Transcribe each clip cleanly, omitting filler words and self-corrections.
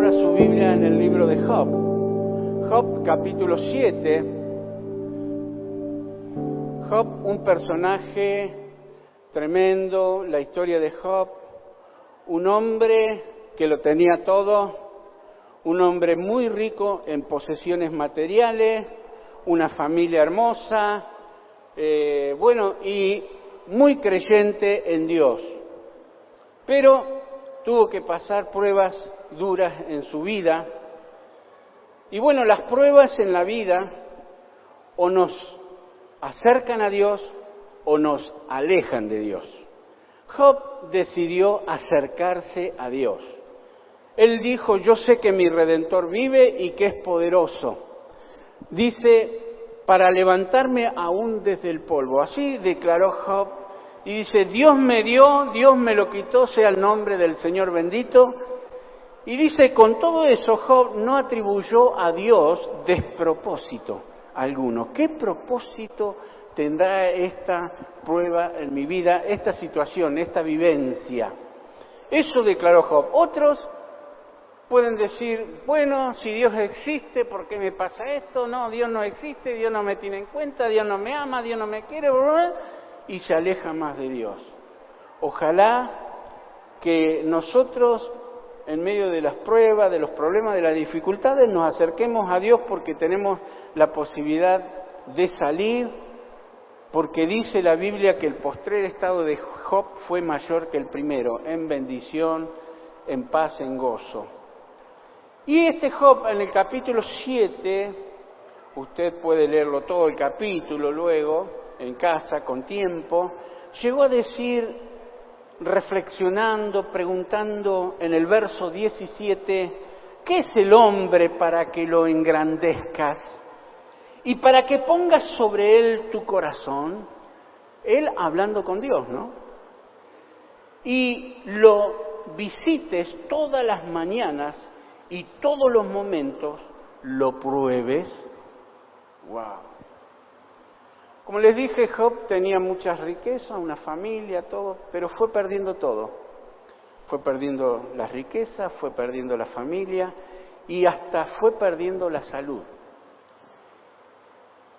abra su Biblia en el libro de Job. Job capítulo 7. Job, un personaje tremendo, la historia de Job, un hombre que lo tenía todo, un hombre muy rico en posesiones materiales, una familia hermosa, y muy creyente en Dios. Pero tuvo que pasar pruebas duras en su vida. Y las pruebas en la vida o nos acercan a Dios o nos alejan de Dios. Job decidió acercarse a Dios. Él dijo: yo sé que mi Redentor vive y que es poderoso. Dice: para levantarme aún desde el polvo. Así declaró Job. Y dice: Dios me dio, Dios me lo quitó, sea el nombre del Señor bendito. Y dice: con todo eso Job no atribuyó a Dios despropósito alguno. ¿Qué propósito tendrá esta prueba en mi vida, esta situación, esta vivencia? Eso declaró Job. Otros pueden decir: bueno, si Dios existe, ¿por qué me pasa esto? No, Dios no existe, Dios no me tiene en cuenta, Dios no me ama, Dios no me quiere, y se aleja más de Dios. Ojalá que nosotros, en medio de las pruebas, de los problemas, de las dificultades, nos acerquemos a Dios, porque tenemos la posibilidad de salir, porque dice la Biblia que el postrer estado de Job fue mayor que el primero, en bendición, en paz, en gozo. Y este Job, en el capítulo 7, usted puede leerlo todo el capítulo luego, en casa, con tiempo, llegó a decir, reflexionando, preguntando en el verso 17, ¿qué es el hombre para que lo engrandezcas y para que pongas sobre él tu corazón? Él hablando con Dios, ¿no? Y lo visites todas las mañanas y todos los momentos lo pruebes. ¡Wow! Como les dije, Job tenía muchas riquezas, una familia, todo, pero fue perdiendo todo. Fue perdiendo las riquezas, fue perdiendo la familia y hasta fue perdiendo la salud.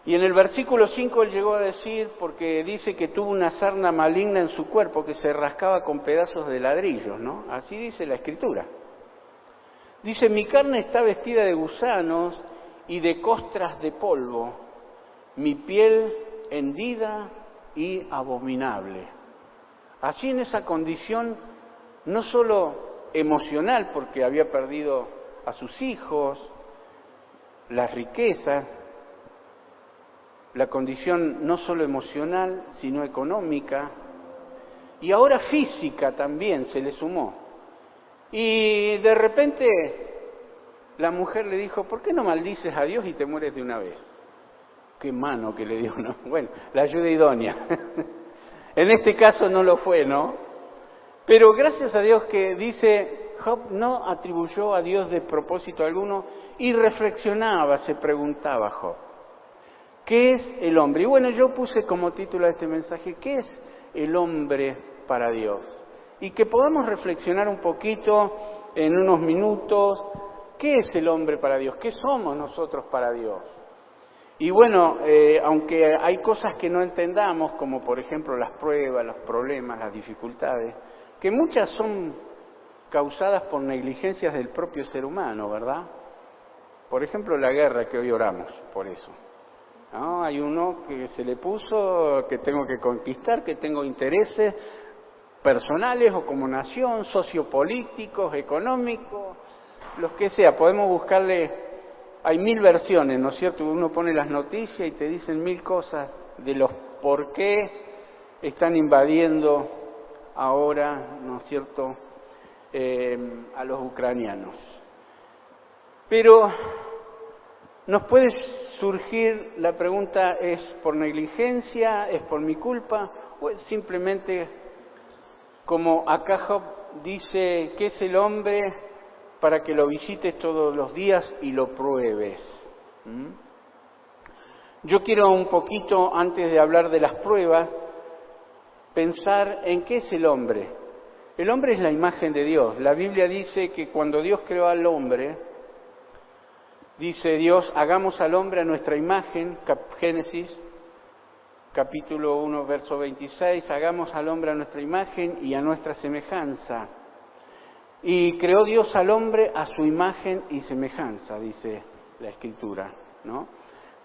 Y en el versículo 5 él llegó a decir, porque dice que tuvo una sarna maligna en su cuerpo que se rascaba con pedazos de ladrillos, ¿no? Así dice la Escritura. Dice: mi carne está vestida de gusanos y de costras de polvo, mi piel hendida y abominable. Así, en esa condición, no solo emocional, porque había perdido a sus hijos, las riquezas, la condición no solo emocional, sino económica, y ahora física también se le sumó. Y de repente la mujer le dijo: ¿por qué no maldices a Dios y te mueres de una vez? Qué mano que le dio, ¿no? Bueno, la ayuda idónea. En este caso no lo fue, ¿no? Pero gracias a Dios que dice, Job no atribuyó a Dios de propósito alguno y reflexionaba, se preguntaba Job, ¿qué es el hombre? Y yo puse como título a este mensaje: ¿qué es el hombre para Dios? Y que podamos reflexionar un poquito en unos minutos, ¿qué es el hombre para Dios? ¿Qué somos nosotros para Dios? Y aunque hay cosas que no entendamos, como por ejemplo las pruebas, los problemas, las dificultades, que muchas son causadas por negligencias del propio ser humano, ¿verdad? Por ejemplo, la guerra, que hoy oramos por eso. ¿No? Hay uno que se le puso que tengo que conquistar, que tengo intereses personales o como nación, sociopolíticos, económicos, los que sea. Podemos buscarle, hay 1000 versiones, ¿no es cierto? Uno pone las noticias y te dicen 1000 cosas de los por qué están invadiendo ahora, ¿no es cierto?, a los ucranianos. Pero nos puede surgir la pregunta: ¿es por negligencia? ¿Es por mi culpa? ¿O es simplemente, como acá Job dice, qué es el hombre para que lo visites todos los días y lo pruebes? Yo quiero un poquito, antes de hablar de las pruebas, pensar en qué es el hombre. El hombre es la imagen de Dios. La Biblia dice que cuando Dios creó al hombre, dice Dios, hagamos al hombre a nuestra imagen, Génesis, capítulo 1, verso 26, hagamos al hombre a nuestra imagen y a nuestra semejanza. Y creó Dios al hombre a su imagen y semejanza, dice la Escritura, ¿no?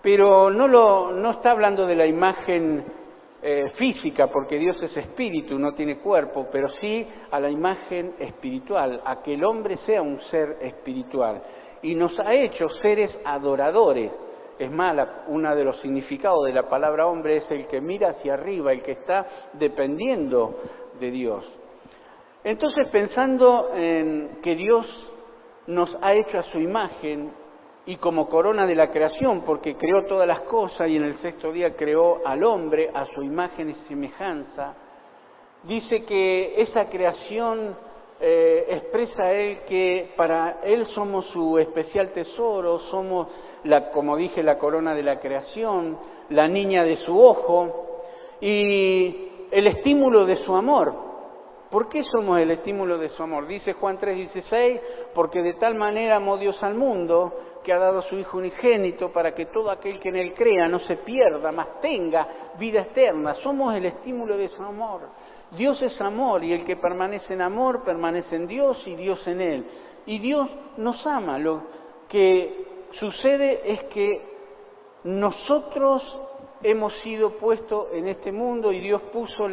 Pero no está hablando de la imagen física, porque Dios es espíritu, no tiene cuerpo, pero sí a la imagen espiritual, a que el hombre sea un ser espiritual. Y nos ha hecho seres adoradores. Es más, uno de los significados de la palabra hombre es el que mira hacia arriba, el que está dependiendo de Dios. Entonces, pensando en que Dios nos ha hecho a su imagen y como corona de la creación, porque creó todas las cosas y en el sexto día creó al hombre a su imagen y semejanza, dice que esa creación expresa a Él que para Él somos su especial tesoro, somos, como dije, la corona de la creación, la niña de su ojo y el estímulo de su amor. ¿Por qué somos el estímulo de su amor? Dice Juan 3:16, porque de tal manera amó Dios al mundo que ha dado a su Hijo unigénito para que todo aquel que en Él crea no se pierda, mas tenga vida eterna. Somos el estímulo de su amor. Dios es amor y el que permanece en amor permanece en Dios y Dios en Él. Y Dios nos ama. Lo que sucede es que nosotros hemos sido puestos en este mundo y Dios puso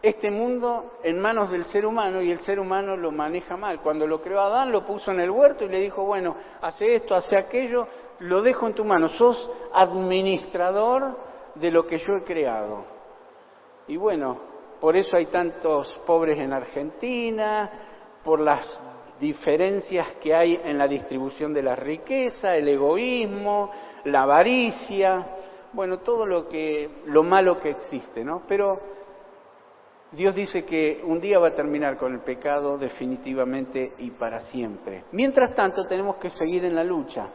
este mundo en manos del ser humano y el ser humano lo maneja mal. Cuando lo creó Adán lo puso en el huerto y le dijo, bueno, hace esto, hace aquello, lo dejo en tu mano, sos administrador de lo que yo he creado. Y bueno, por eso hay tantos pobres en Argentina, por las diferencias que hay en la distribución de la riqueza, el egoísmo, la avaricia, bueno, todo lo malo que existe, ¿no? Pero Dios dice que un día va a terminar con el pecado definitivamente y para siempre. Mientras tanto tenemos que seguir en la lucha.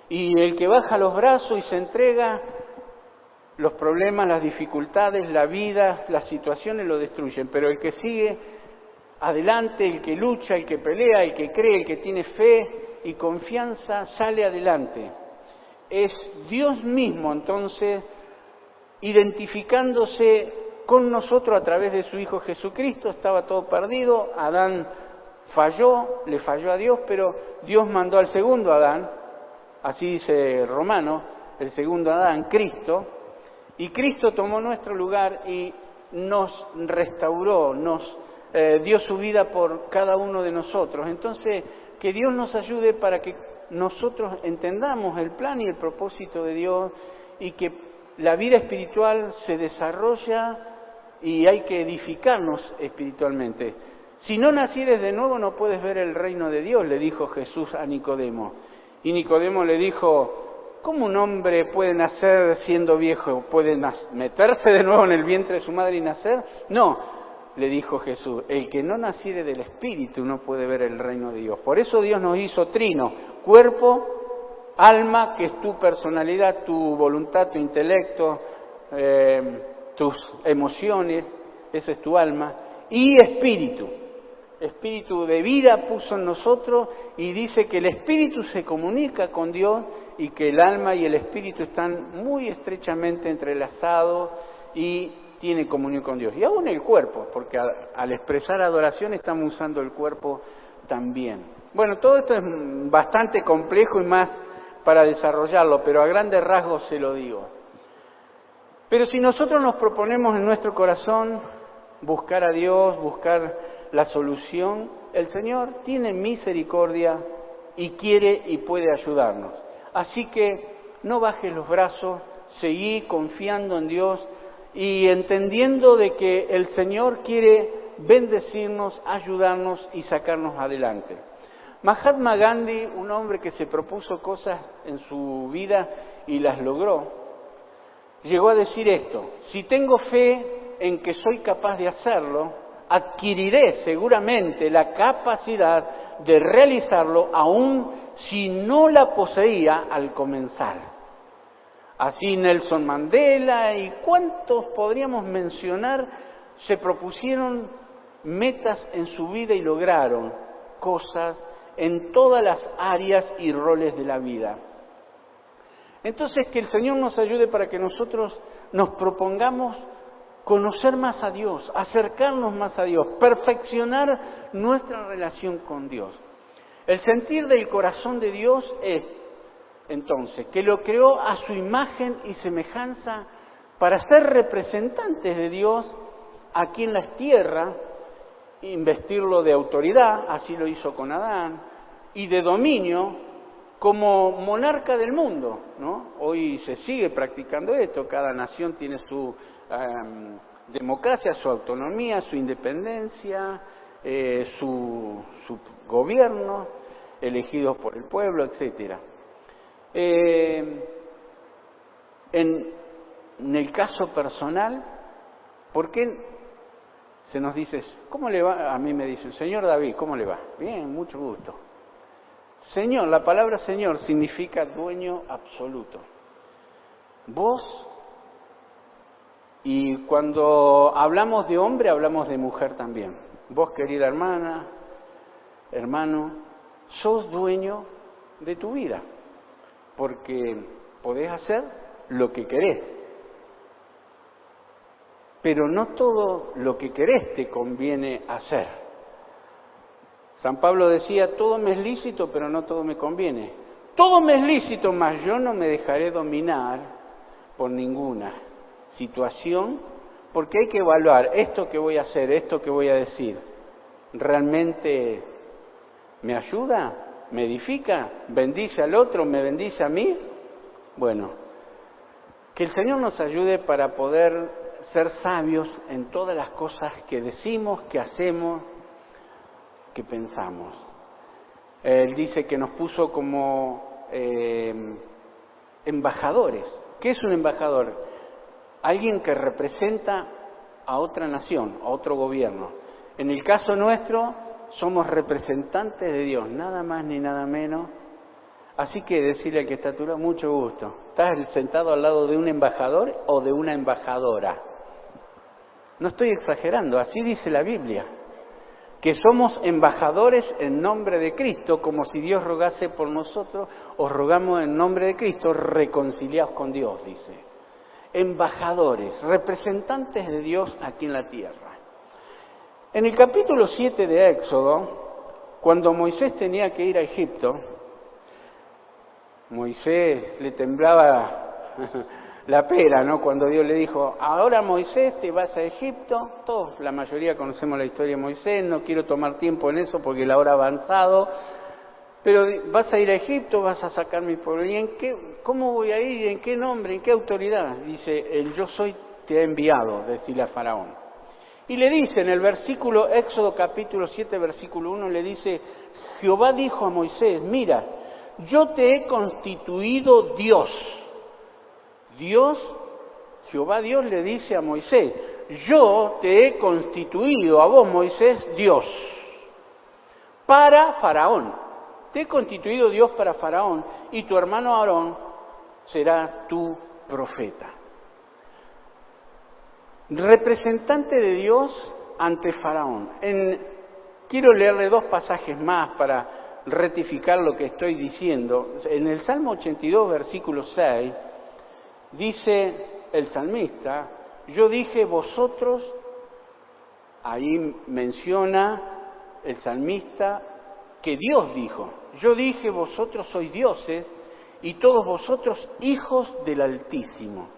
Y el que baja los brazos y se entrega, los problemas, las dificultades, la vida, las situaciones lo destruyen. Pero el que sigue adelante, el que lucha, el que pelea, el que cree, el que tiene fe y confianza, sale adelante. Es Dios mismo entonces identificándose con nosotros a través de su Hijo Jesucristo. Estaba todo perdido, Adán falló, le falló a Dios, pero Dios mandó al segundo Adán, así dice Romanos, el segundo Adán, Cristo, y Cristo tomó nuestro lugar y nos restauró, nos dio su vida por cada uno de nosotros. Entonces, que Dios nos ayude para que nosotros entendamos el plan y el propósito de Dios y que la vida espiritual se desarrolla y hay que edificarnos espiritualmente. Si no nacieres de nuevo no puedes ver el reino de Dios, le dijo Jesús a Nicodemo. Y Nicodemo le dijo, ¿cómo un hombre puede nacer siendo viejo? ¿Puede meterse de nuevo en el vientre de su madre y nacer? No, le dijo Jesús, el que no naciere del Espíritu no puede ver el reino de Dios. Por eso Dios nos hizo trino, cuerpo, alma, que es tu personalidad, tu voluntad, tu intelecto, tus emociones, esa es tu alma, y espíritu. Espíritu de vida puso en nosotros y dice que el espíritu se comunica con Dios y que el alma y el espíritu están muy estrechamente entrelazados y tiene comunión con Dios. Y aún el cuerpo, porque al expresar adoración estamos usando el cuerpo también. Bueno, todo esto es bastante complejo y más para desarrollarlo, pero a grandes rasgos se lo digo. Pero si nosotros nos proponemos en nuestro corazón buscar a Dios, buscar la solución, el Señor tiene misericordia y quiere y puede ayudarnos. Así que no bajes los brazos, seguí confiando en Dios y entendiendo de que el Señor quiere bendecirnos, ayudarnos y sacarnos adelante. Mahatma Gandhi, un hombre que se propuso cosas en su vida y las logró, llegó a decir esto: si tengo fe en que soy capaz de hacerlo, adquiriré seguramente la capacidad de realizarlo aun si no la poseía al comenzar. Así Nelson Mandela y cuántos podríamos mencionar se propusieron metas en su vida y lograron cosas en todas las áreas y roles de la vida. Entonces, que el Señor nos ayude para que nosotros nos propongamos conocer más a Dios, acercarnos más a Dios, perfeccionar nuestra relación con Dios. El sentir del corazón de Dios es, entonces, que lo creó a su imagen y semejanza para ser representantes de Dios aquí en la tierra, investirlo de autoridad, así lo hizo con Adán, y de dominio como monarca del mundo, ¿no? Hoy se sigue practicando esto, cada nación tiene su democracia, su autonomía, su independencia, su gobierno, elegidos por el pueblo, etcétera. En el caso personal, ¿por qué se nos dice, ¿cómo le va? A mí me dicen, señor David, ¿cómo le va? Bien, mucho gusto. Señor, la palabra Señor significa dueño absoluto. Vos, y cuando hablamos de hombre, hablamos de mujer también. Vos, querida hermana, hermano, sos dueño de tu vida, porque podés hacer lo que querés. Pero no todo lo que querés te conviene hacer. San Pablo decía, todo me es lícito, pero no todo me conviene. Todo me es lícito, mas yo no me dejaré dominar por ninguna situación, porque hay que evaluar esto que voy a hacer, esto que voy a decir. ¿Realmente me ayuda? ¿Me edifica? ¿Bendice al otro? ¿Me bendice a mí? Bueno, que el Señor nos ayude para poder ser sabios en todas las cosas que decimos, que hacemos, que pensamos. Él dice que nos puso como embajadores. ¿Qué es un embajador? Alguien que representa a otra nación, a otro gobierno. En el caso nuestro, somos representantes de Dios, nada más ni nada menos. Así que decirle al que está a tu lado, mucho gusto. ¿Estás sentado al lado de un embajador o de una embajadora? No estoy exagerando, así dice la Biblia, que somos embajadores en nombre de Cristo, como si Dios rogase por nosotros, os rogamos en nombre de Cristo, reconciliados con Dios, dice. Embajadores, representantes de Dios aquí en la tierra. En el capítulo 7 de Éxodo, cuando Moisés tenía que ir a Egipto, Moisés le temblaba la pera, ¿no? Cuando Dios le dijo, ahora Moisés te vas a Egipto, todos, la mayoría conocemos la historia de Moisés, no quiero tomar tiempo en eso porque la hora ha avanzado, pero vas a ir a Egipto, vas a sacar mi pueblo. ¿Y cómo voy a ir? ¿En qué nombre? ¿En qué autoridad? Dice, el yo soy te ha enviado, decirle a Faraón. Y le dice en el versículo, Éxodo capítulo 7, versículo 1, le dice, Jehová dijo a Moisés, mira, yo te he constituido Dios. Dios, Jehová Dios le dice a Moisés, yo te he constituido a vos, Moisés, Dios, para Faraón. Te he constituido Dios para Faraón y tu hermano Aarón será tu profeta. Representante de Dios ante Faraón. Quiero leerle dos pasajes más para rectificar lo que estoy diciendo. En el Salmo 82, versículo 6, dice el salmista, yo dije vosotros, ahí menciona el salmista que Dios dijo, yo dije vosotros sois dioses y todos vosotros hijos del Altísimo.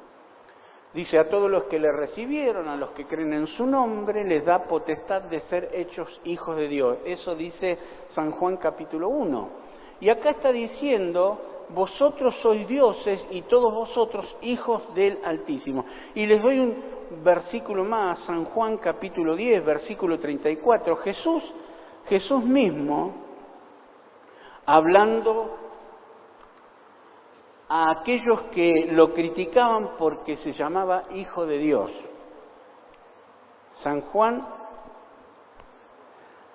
Dice a todos los que le recibieron, a los que creen en su nombre, les da potestad de ser hechos hijos de Dios. Eso dice San Juan capítulo 1. Y acá está diciendo, vosotros sois dioses y todos vosotros hijos del Altísimo. Y les doy un versículo más, San Juan capítulo 10, versículo 34. Jesús mismo, hablando a aquellos que lo criticaban porque se llamaba Hijo de Dios. San Juan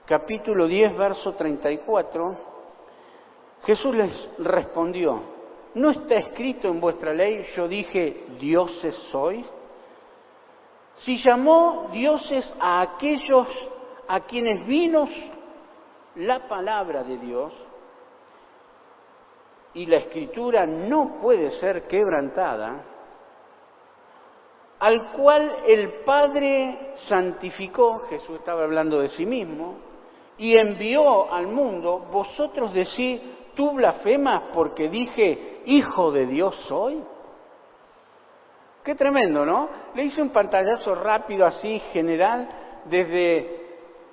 capítulo 10, verso 34, Jesús les respondió, ¿no está escrito en vuestra ley, yo dije, dioses sois? Si llamó dioses a aquellos a quienes vino la palabra de Dios, y la Escritura no puede ser quebrantada, al cual el Padre santificó, Jesús estaba hablando de sí mismo, y envió al mundo, vosotros decís, tú blasfemas porque dije, Hijo de Dios soy. Qué tremendo, ¿no? Le hice un pantallazo rápido así, general, desde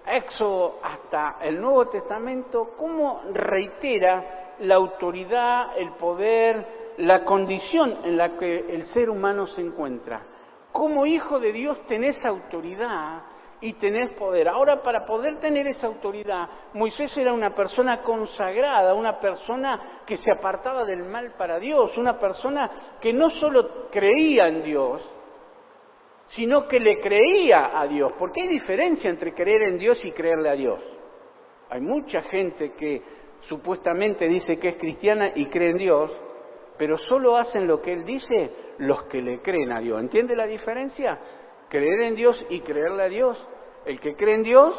Éxodo hasta el Nuevo Testamento, cómo reitera la autoridad, el poder, la condición en la que el ser humano se encuentra. Como hijo de Dios tenés autoridad y tenés poder. Ahora, para poder tener esa autoridad, Moisés era una persona consagrada, una persona que se apartaba del mal para Dios, una persona que no solo creía en Dios, sino que le creía a Dios. Porque hay diferencia entre creer en Dios y creerle a Dios. Hay mucha gente que supuestamente dice que es cristiana y cree en Dios, pero solo hacen lo que Él dice los que le creen a Dios. ¿Entiende la diferencia? Creer en Dios y creerle a Dios. El que cree en Dios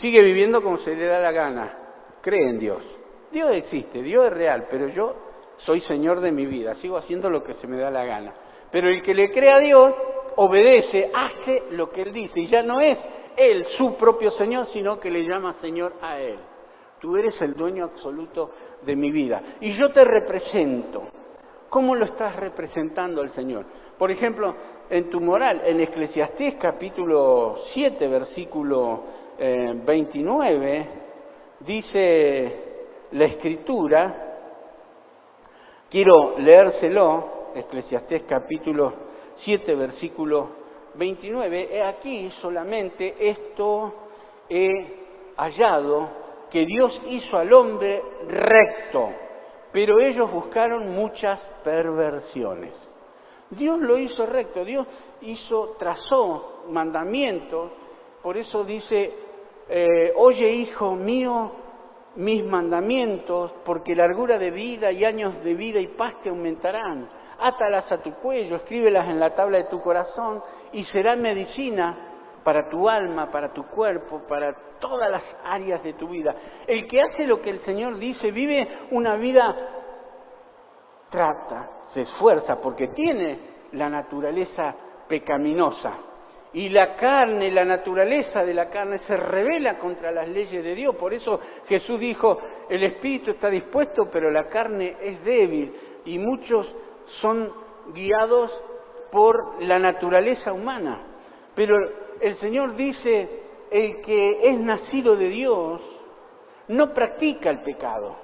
sigue viviendo como se le da la gana. Cree en Dios. Dios existe, Dios es real, pero yo soy Señor de mi vida, sigo haciendo lo que se me da la gana. Pero el que le cree a Dios, obedece, hace lo que Él dice, y ya no es Él su propio Señor, sino que le llama Señor a Él. Tú eres el dueño absoluto de mi vida, y yo te represento. ¿Cómo lo estás representando al Señor? Por ejemplo, en tu moral, en Eclesiastés capítulo 7, versículo 29, dice la Escritura, quiero leérselo, Eclesiastés capítulo 7, versículo 29, he aquí solamente esto he hallado, que Dios hizo al hombre recto, pero ellos buscaron muchas perversiones. Dios lo hizo recto, Dios trazó mandamientos, por eso dice, oye hijo mío, mis mandamientos, porque largura de vida y años de vida y paz te aumentarán. Átalas a tu cuello, escríbelas en la tabla de tu corazón y será medicina para tu alma, para tu cuerpo, para todas las áreas de tu vida. El que hace lo que el Señor dice, vive una vida, trata, se esfuerza, porque tiene la naturaleza pecaminosa. Y la carne, la naturaleza de la carne se rebela contra las leyes de Dios. Por eso Jesús dijo, el espíritu está dispuesto, pero la carne es débil. Y muchos son guiados por la naturaleza humana. Pero el Señor dice, el que es nacido de Dios no practica el pecado,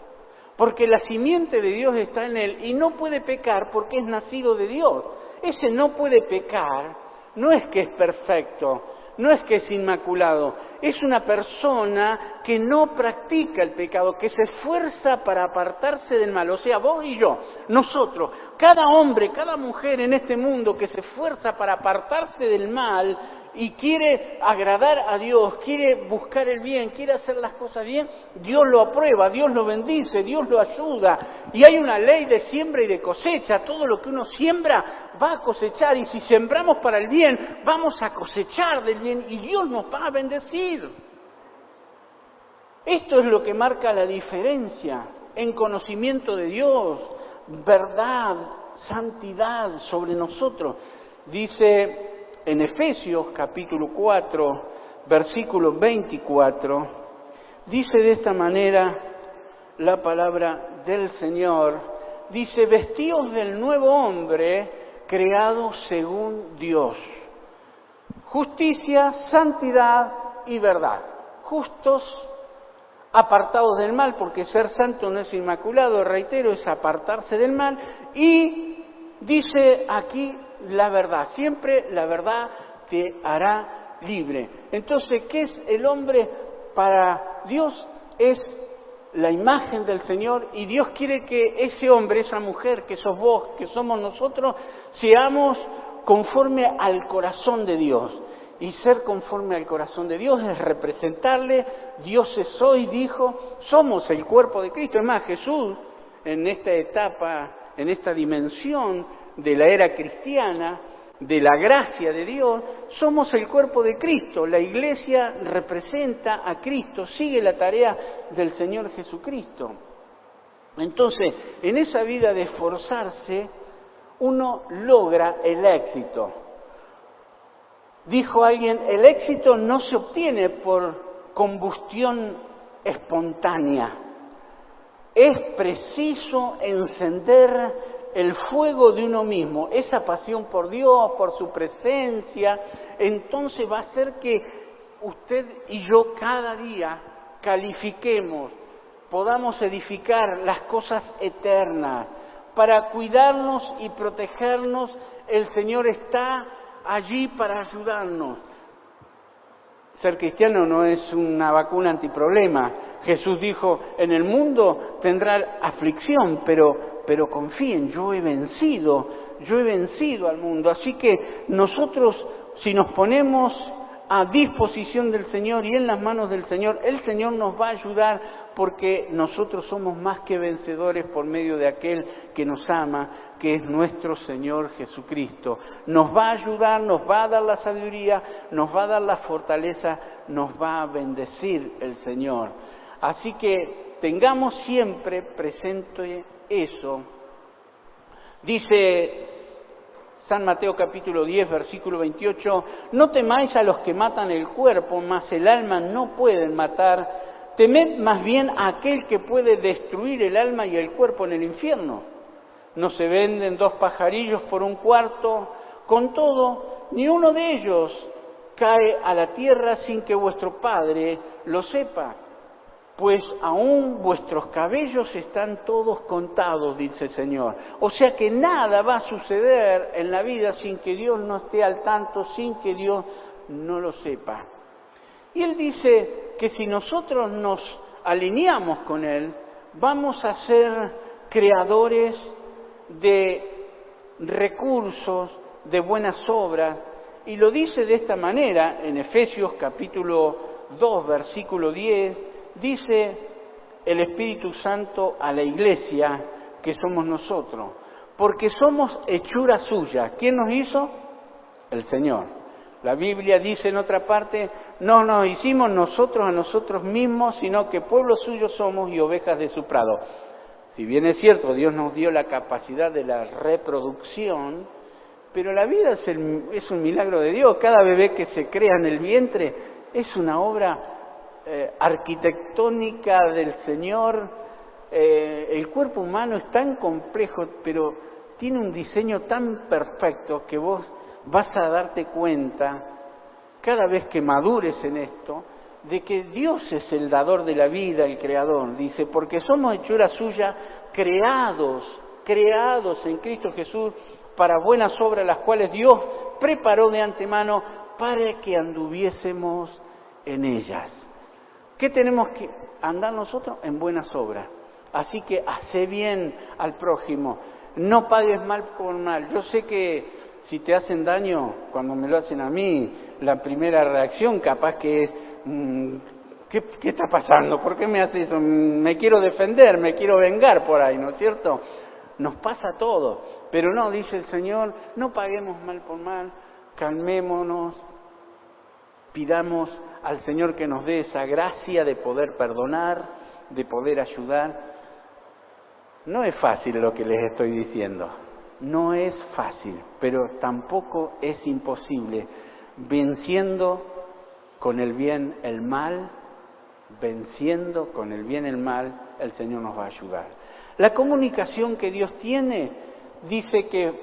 porque la simiente de Dios está en él y no puede pecar porque es nacido de Dios. Ese no puede pecar, no es que es perfecto, no es que es inmaculado, es una persona que no practica el pecado, que se esfuerza para apartarse del mal. O sea, vos y yo, nosotros, cada hombre, cada mujer en este mundo que se esfuerza para apartarse del mal y quiere agradar a Dios, quiere buscar el bien, quiere hacer las cosas bien, Dios lo aprueba, Dios lo bendice, Dios lo ayuda. Y hay una ley de siembra y de cosecha. Todo lo que uno siembra va a cosechar, y si sembramos para el bien, vamos a cosechar del bien y Dios nos va a bendecir. Esto es lo que marca la diferencia en conocimiento de Dios, verdad, santidad sobre nosotros. Dice en Efesios capítulo 4, versículo 24, dice de esta manera la palabra del Señor, dice, vestíos del nuevo hombre creado según Dios, justicia, santidad y verdad, justos, apartados del mal, porque ser santo no es inmaculado, reitero, es apartarse del mal, y dice aquí la verdad, siempre la verdad te hará libre. Entonces, ¿qué es el hombre? Para Dios es la imagen del Señor, y Dios quiere que ese hombre, esa mujer, que sos vos, que somos nosotros, seamos conforme al corazón de Dios. Y ser conforme al corazón de Dios es representarle. Dios es hoy, dijo, somos el cuerpo de Cristo. Es más, Jesús, en esta etapa, en esta dimensión de la era cristiana, de la gracia de Dios, somos el cuerpo de Cristo. La iglesia representa a Cristo, sigue la tarea del Señor Jesucristo. Entonces, en esa vida de esforzarse, uno logra el éxito. Dijo alguien, el éxito no se obtiene por combustión espontánea. Es preciso encender el fuego de uno mismo, esa pasión por Dios, por su presencia. Entonces va a hacer que usted y yo cada día califiquemos, podamos edificar las cosas eternas. Para cuidarnos y protegernos, el Señor está allí para ayudarnos. Ser cristiano no es una vacuna antiproblema. Jesús dijo, en el mundo tendrán aflicción, pero confíen, yo he vencido al mundo. Así que nosotros, si nos ponemos a disposición del Señor y en las manos del Señor, el Señor nos va a ayudar, porque nosotros somos más que vencedores por medio de aquel que nos ama, que es nuestro Señor Jesucristo. Nos va a ayudar, nos va a dar la sabiduría, nos va a dar la fortaleza, nos va a bendecir el Señor. Así que tengamos siempre presente eso. Dice San Mateo capítulo 10, versículo 28, no temáis a los que matan el cuerpo, mas el alma no pueden matar. Temed más bien a aquel que puede destruir el alma y el cuerpo en el infierno. No se venden 2 pajarillos por un cuarto. Con todo, ni uno de ellos cae a la tierra sin que vuestro Padre lo sepa. Pues aún vuestros cabellos están todos contados, dice el Señor. O sea que nada va a suceder en la vida sin que Dios no esté al tanto, sin que Dios no lo sepa. Y Él dice que si nosotros nos alineamos con Él, vamos a ser creadores de recursos, de buenas obras. Y lo dice de esta manera en Efesios capítulo 2, versículo 10, dice el Espíritu Santo a la iglesia que somos nosotros, porque somos hechura suya. ¿Quién nos hizo? El Señor. La Biblia dice en otra parte, no nos hicimos nosotros a nosotros mismos, sino que pueblo suyo somos y ovejas de su prado. Si bien es cierto, Dios nos dio la capacidad de la reproducción, pero la vida es un milagro de Dios. Cada bebé que se crea en el vientre es una obra arquitectónica del Señor. El cuerpo humano es tan complejo, pero tiene un diseño tan perfecto que vos vas a darte cuenta, cada vez que madures en esto, de que Dios es el dador de la vida, el creador. Dice, porque somos hechura suya, creados en Cristo Jesús para buenas obras, las cuales Dios preparó de antemano para que anduviésemos en ellas. ¿Qué tenemos que andar nosotros? En buenas obras. Así que hacé bien al prójimo, no pagues mal por mal. Yo sé que si te hacen daño, cuando me lo hacen a mí, la primera reacción capaz que es, ¿qué está pasando? ¿Por qué me hace eso? Me quiero defender, me quiero vengar por ahí, ¿no es cierto? Nos pasa todo, pero no, dice el Señor, no paguemos mal por mal, calmémonos, pidamos al Señor que nos dé esa gracia de poder perdonar, de poder ayudar. No es fácil lo que les estoy diciendo, no es fácil, pero tampoco es imposible. Venciendo con el bien el mal, venciendo con el bien el mal, el Señor nos va a ayudar. La comunicación que Dios tiene, dice que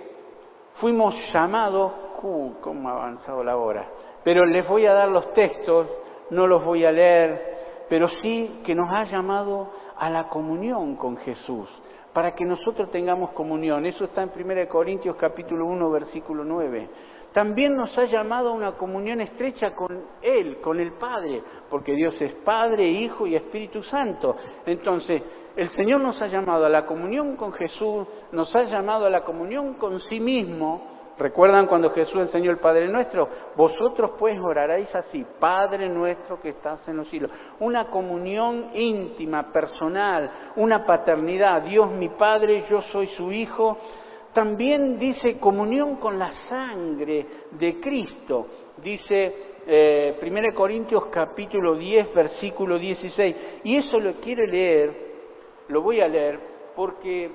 fuimos llamados, cómo ha avanzado la hora, pero les voy a dar los textos, no los voy a leer, pero sí que nos ha llamado a la comunión con Jesús, para que nosotros tengamos comunión. Eso está en 1 Corintios capítulo 1, versículo 9. También nos ha llamado a una comunión estrecha con Él, con el Padre, porque Dios es Padre, Hijo y Espíritu Santo. Entonces, el Señor nos ha llamado a la comunión con Jesús, nos ha llamado a la comunión con sí mismo. ¿Recuerdan cuando Jesús enseñó el Padre Nuestro? Vosotros pues oraréis así, Padre nuestro que estás en los cielos. Una comunión íntima, personal, una paternidad. Dios mi Padre, yo soy su Hijo. También dice comunión con la sangre de Cristo. Dice 1 Corintios capítulo 10, versículo 16. Y eso lo quiero leer, lo voy a leer porque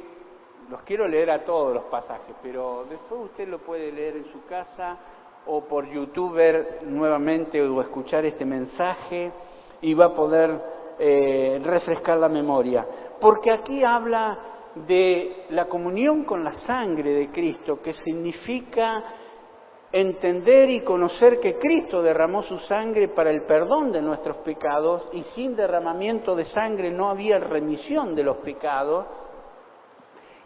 los quiero leer a todos los pasajes, pero después usted lo puede leer en su casa o por YouTube ver nuevamente o escuchar este mensaje y va a poder refrescar la memoria. Porque aquí habla de la comunión con la sangre de Cristo, que significa entender y conocer que Cristo derramó su sangre para el perdón de nuestros pecados y sin derramamiento de sangre no había remisión de los pecados,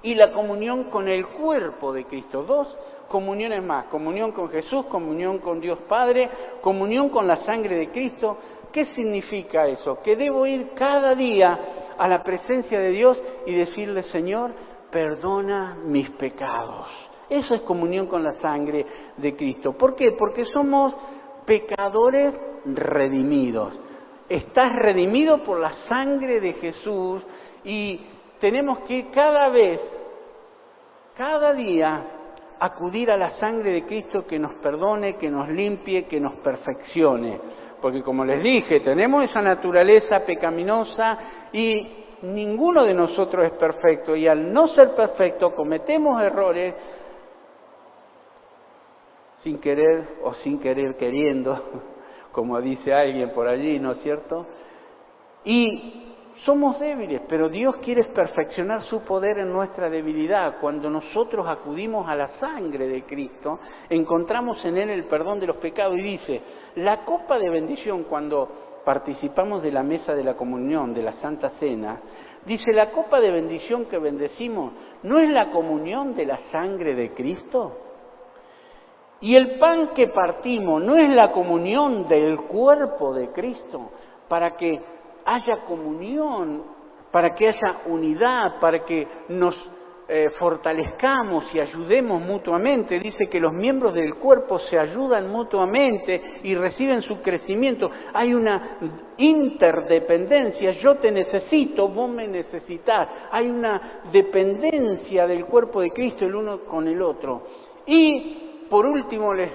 y la comunión con el cuerpo de Cristo. 2 comuniones más: comunión con Jesús, comunión con Dios Padre, comunión con la sangre de Cristo. ¿Qué significa eso? Que debo ir cada día a la presencia de Dios y decirle: Señor, perdona mis pecados. Eso es comunión con la sangre de Cristo. ¿Por qué? Porque somos pecadores redimidos. Estás redimido por la sangre de Jesús y tenemos que ir cada día, acudir a la sangre de Cristo que nos perdone, que nos limpie, que nos perfeccione. Porque como les dije, tenemos esa naturaleza pecaminosa y ninguno de nosotros es perfecto. Y al no ser perfecto cometemos errores sin querer o sin querer queriendo, como dice alguien por allí, ¿no es cierto? Y somos débiles, pero Dios quiere perfeccionar su poder en nuestra debilidad. Cuando nosotros acudimos a la sangre de Cristo, encontramos en Él el perdón de los pecados. Y dice, la copa de bendición, cuando participamos de la mesa de la comunión, de la Santa Cena, dice, la copa de bendición que bendecimos, ¿no es la comunión de la sangre de Cristo? Y el pan que partimos, ¿no es la comunión del cuerpo de Cristo? Para que haya comunión, para que haya unidad, para que nos fortalezcamos y ayudemos mutuamente. Dice que los miembros del cuerpo se ayudan mutuamente y reciben su crecimiento. Hay una interdependencia. Yo te necesito, vos me necesitás. Hay una dependencia del cuerpo de Cristo el uno con el otro. Y por último les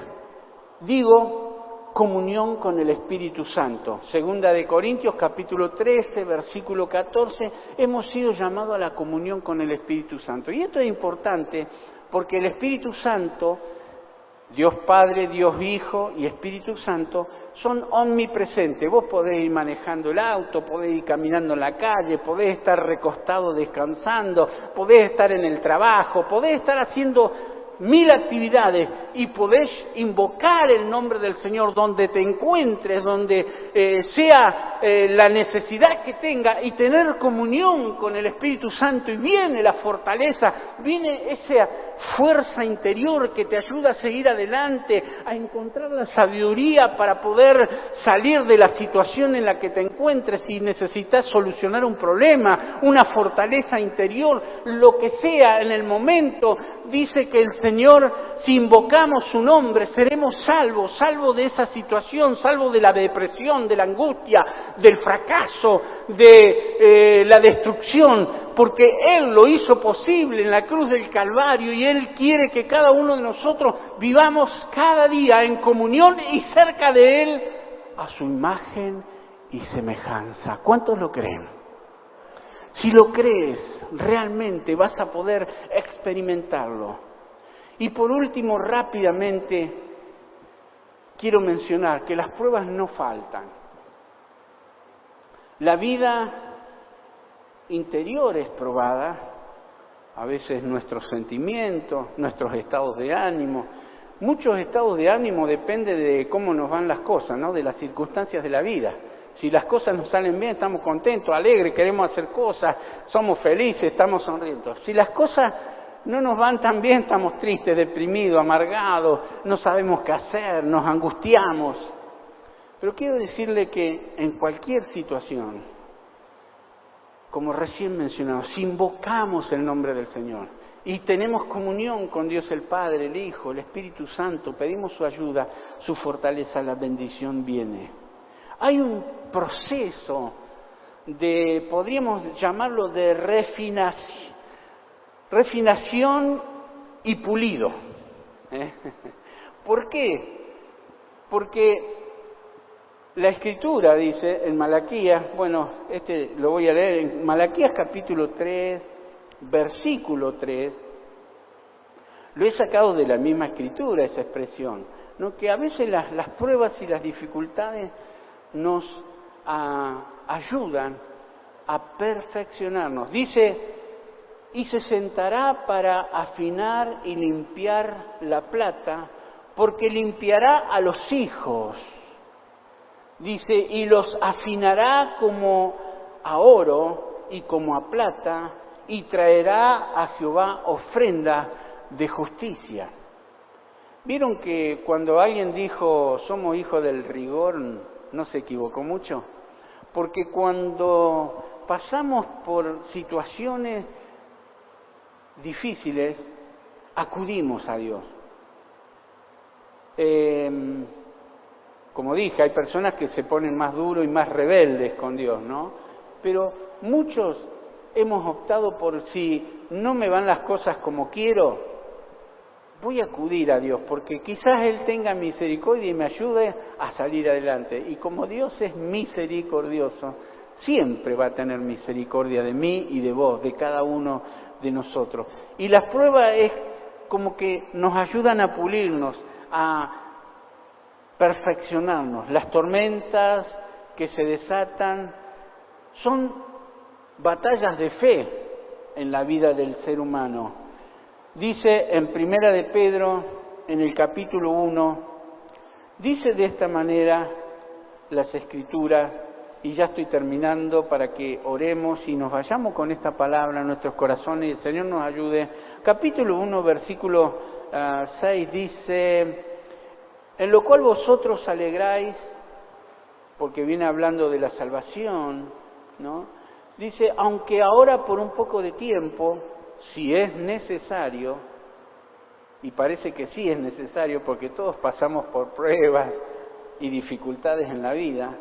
digo, comunión con el Espíritu Santo. Segunda de Corintios, capítulo 13, versículo 14, hemos sido llamados a la comunión con el Espíritu Santo. Y esto es importante porque el Espíritu Santo, Dios Padre, Dios Hijo y Espíritu Santo, son omnipresentes. Vos podés ir manejando el auto, podés ir caminando en la calle, podés estar recostado descansando, podés estar en el trabajo, podés estar haciendo 1000 actividades y podés invocar el nombre del Señor donde te encuentres, donde sea la necesidad que tenga, y tener comunión con el Espíritu Santo, y viene la fortaleza, viene esa fuerza interior que te ayuda a seguir adelante, a encontrar la sabiduría para poder salir de la situación en la que te encuentres. Si necesitas solucionar un problema, una fortaleza interior, lo que sea en el momento, dice que el Señor, si invocamos su nombre, seremos salvos de esa situación, salvos de la depresión, de la angustia, del fracaso, de la destrucción, porque Él lo hizo posible en la cruz del Calvario, y Él quiere que cada uno de nosotros vivamos cada día en comunión y cerca de Él, a su imagen y semejanza. ¿Cuántos lo creen? Si lo crees, realmente vas a poder experimentarlo. Y por último, rápidamente, quiero mencionar que las pruebas no faltan. La vida interior es probada, a veces nuestros sentimientos, nuestros estados de ánimo. Muchos estados de ánimo dependen de cómo nos van las cosas, ¿no? De las circunstancias de la vida. Si las cosas nos salen bien, estamos contentos, alegres, queremos hacer cosas, somos felices, estamos sonriendo. Si las cosas no nos van tan bien, estamos tristes, deprimidos, amargados, no sabemos qué hacer, nos angustiamos. Pero quiero decirle que en cualquier situación, como recién mencionado, si invocamos el nombre del Señor y tenemos comunión con Dios el Padre, el Hijo, el Espíritu Santo, pedimos su ayuda, su fortaleza, la bendición viene. Hay un proceso podríamos llamarlo de refinación y pulido. ¿Por qué? Porque la Escritura dice en Malaquías, lo voy a leer, en Malaquías capítulo 3, versículo 3, lo he sacado de la misma Escritura, esa expresión, ¿no? Que a veces las pruebas y las dificultades nos ayudan a perfeccionarnos. Dice, y se sentará para afinar y limpiar la plata, porque limpiará a los hijos. Dice, y los afinará como a oro y como a plata, y traerá a Jehová ofrenda de justicia. ¿Vieron que cuando alguien dijo, somos hijos del rigor, no se equivocó mucho? Porque cuando pasamos por situaciones difíciles, acudimos a Dios. Como dije, hay personas que se ponen más duros y más rebeldes con Dios, ¿no? Pero muchos hemos optado por, si no me van las cosas como quiero, voy a acudir a Dios, porque quizás Él tenga misericordia y me ayude a salir adelante. Y como Dios es misericordioso, siempre va a tener misericordia de mí y de vos, de cada uno de nosotros. Y las pruebas es como que nos ayudan a pulirnos, a perfeccionarnos. Las tormentas que se desatan son batallas de fe en la vida del ser humano. Dice en Primera de Pedro, en el capítulo 1, dice de esta manera las Escrituras, y ya estoy terminando para que oremos y nos vayamos con esta palabra a nuestros corazones y el Señor nos ayude. Capítulo 1, versículo 6 dice, en lo cual vosotros alegráis, porque viene hablando de la salvación, ¿no? Dice, aunque ahora por un poco de tiempo, si es necesario, y parece que sí es necesario porque todos pasamos por pruebas y dificultades en la vida,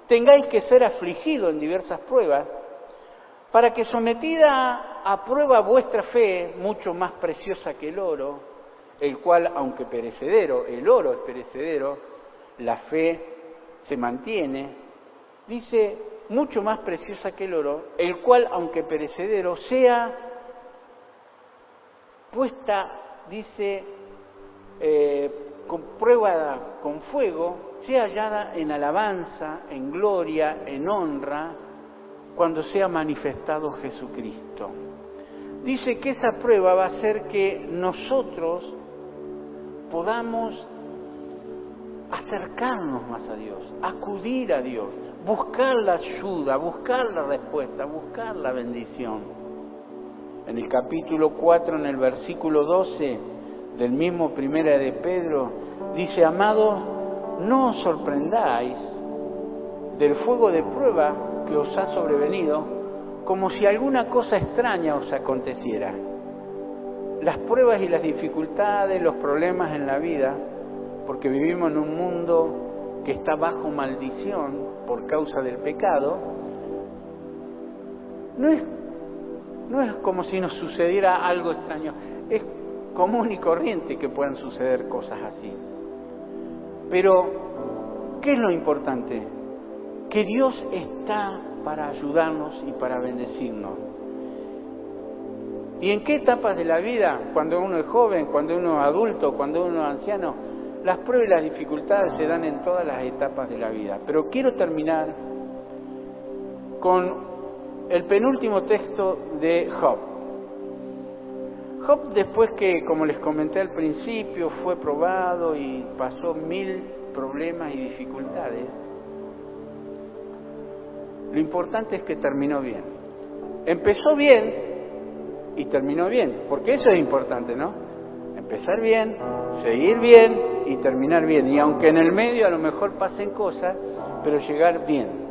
tengáis que ser afligidos en diversas pruebas, para que sometida a prueba vuestra fe, mucho más preciosa que el oro, el cual, aunque perecedero, el oro es perecedero, la fe se mantiene, dice, mucho más preciosa que el oro, el cual, aunque perecedero, sea puesta, dice, con prueba con fuego, sea hallada en alabanza, en gloria, en honra, cuando sea manifestado Jesucristo. Dice que esa prueba va a hacer que nosotros podamos acercarnos más a Dios, acudir a Dios, buscar la ayuda, buscar la respuesta, buscar la bendición. En el capítulo 4, en el versículo 12 del mismo Primera de Pedro, dice, amados, no os sorprendáis del fuego de prueba que os ha sobrevenido, como si alguna cosa extraña os aconteciera. Las pruebas y las dificultades, los problemas en la vida, porque vivimos en un mundo que está bajo maldición por causa del pecado, no es como si nos sucediera algo extraño, es común y corriente que puedan suceder cosas así. Pero, ¿qué es lo importante? Que Dios está para ayudarnos y para bendecirnos. ¿Y en qué etapas de la vida? Cuando uno es joven, cuando uno es adulto, cuando uno es anciano, las pruebas y las dificultades se dan en todas las etapas de la vida. Pero quiero terminar con el penúltimo texto de Job. Job, después que, como les comenté al principio, fue probado y pasó 1000 problemas y dificultades, lo importante es que terminó bien. Empezó bien y terminó bien, porque eso es importante, ¿no? Empezar bien, seguir bien y terminar bien. Y aunque en el medio a lo mejor pasen cosas, pero llegar bien.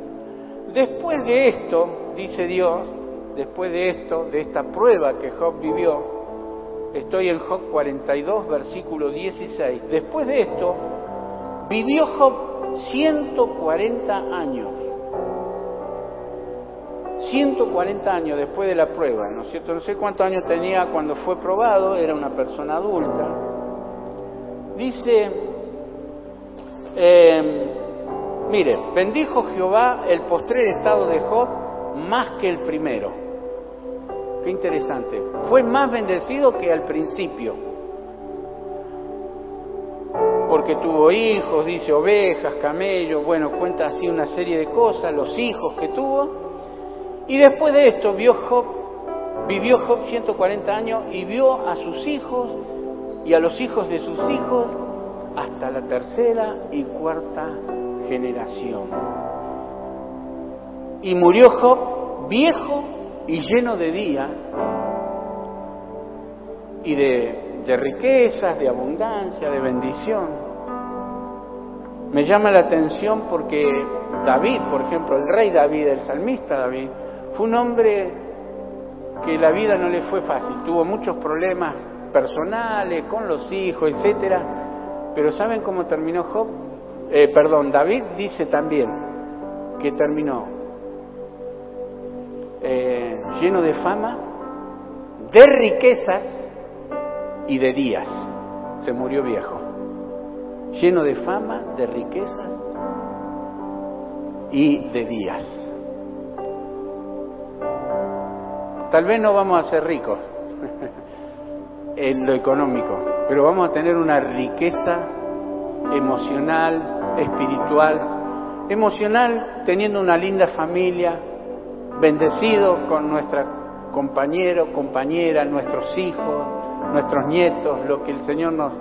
Después de esto, dice Dios, después de esto, de esta prueba que Job vivió, estoy en Job 42, versículo 16. Después de esto, vivió Job 140 años. 140 años después de la prueba, ¿no es cierto? No sé cuántos años tenía cuando fue probado, era una persona adulta. Dice, mire, bendijo Jehová el postrer estado de Job más que el primero. Qué interesante. Fue más bendecido que al principio. Porque tuvo hijos, dice ovejas, camellos, bueno, cuenta así una serie de cosas, los hijos que tuvo. Y después de esto vivió Job 140 años y vio a sus hijos y a los hijos de sus hijos hasta la tercera y cuarta generación. Y murió Job viejo y lleno de días y de riquezas, de abundancia, de bendición. Me llama la atención porque David, por ejemplo, el rey David, el salmista David, fue un hombre que la vida no le fue fácil, tuvo muchos problemas personales, con los hijos, etcétera. Pero ¿saben cómo terminó Job? David dice también que terminó lleno de fama, de riquezas y de días. Se murió viejo. Lleno de fama, de riquezas y de días. Tal vez no vamos a ser ricos en lo económico, pero vamos a tener una riqueza emocional, espiritual. Emocional, teniendo una linda familia, bendecidos con nuestra compañero, compañera, nuestros hijos, nuestros nietos, lo que el Señor nos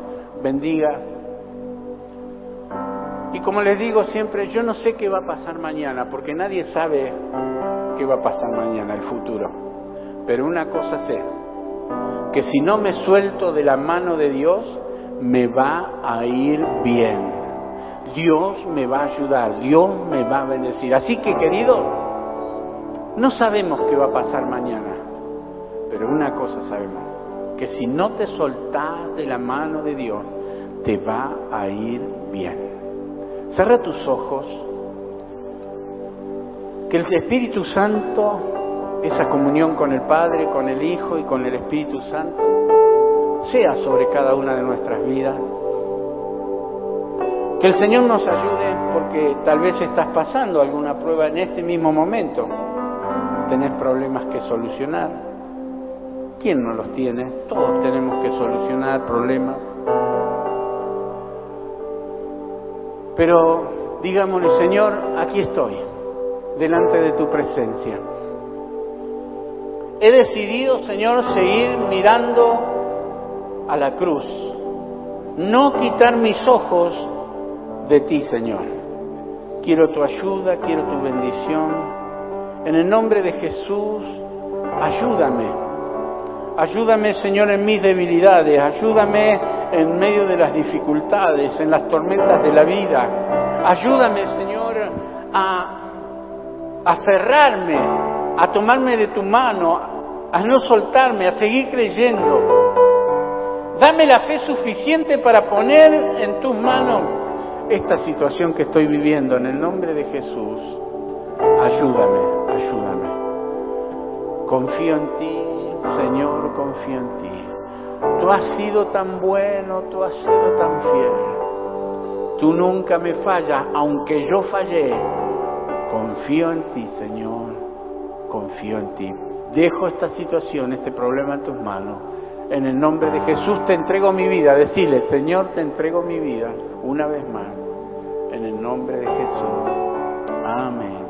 bendiga. Y como les digo siempre, yo no sé qué va a pasar mañana, porque nadie sabe qué va a pasar mañana, el futuro. Pero una cosa sé, que si no me suelto de la mano de Dios, me va a ir bien. Dios me va a ayudar, Dios me va a bendecir. Así que, querido, no sabemos qué va a pasar mañana, pero una cosa sabemos, que si no te soltás de la mano de Dios, te va a ir bien. Cierra tus ojos, que el Espíritu Santo, esa comunión con el Padre, con el Hijo y con el Espíritu Santo, sea sobre cada una de nuestras vidas. Que el Señor nos ayude, porque tal vez estás pasando alguna prueba en este mismo momento. Tenés problemas que solucionar. ¿Quién no los tiene? Todos tenemos que solucionar problemas. Pero digámosle, Señor, aquí estoy, delante de tu presencia. He decidido, Señor, seguir mirando a la cruz. No quitar mis ojos de ti, Señor. Quiero tu ayuda, quiero tu bendición. En el nombre de Jesús, ayúdame. Ayúdame, Señor, en mis debilidades. Ayúdame en medio de las dificultades, en las tormentas de la vida. Ayúdame, Señor, a aferrarme, a tomarme de tu mano, a no soltarme, a seguir creyendo. Dame la fe suficiente para poner en tus manos esta situación que estoy viviendo. En el nombre de Jesús, ayúdame, ayúdame. Confío en ti, Señor, confío en ti. Tú has sido tan bueno, tú has sido tan fiel. Tú nunca me fallas, aunque yo fallé. Confío en ti, Señor, confío en ti. Dejo esta situación, este problema en tus manos. En el nombre de Jesús te entrego mi vida. Decile, Señor, te entrego mi vida una vez más. En el nombre de Jesús. Amén.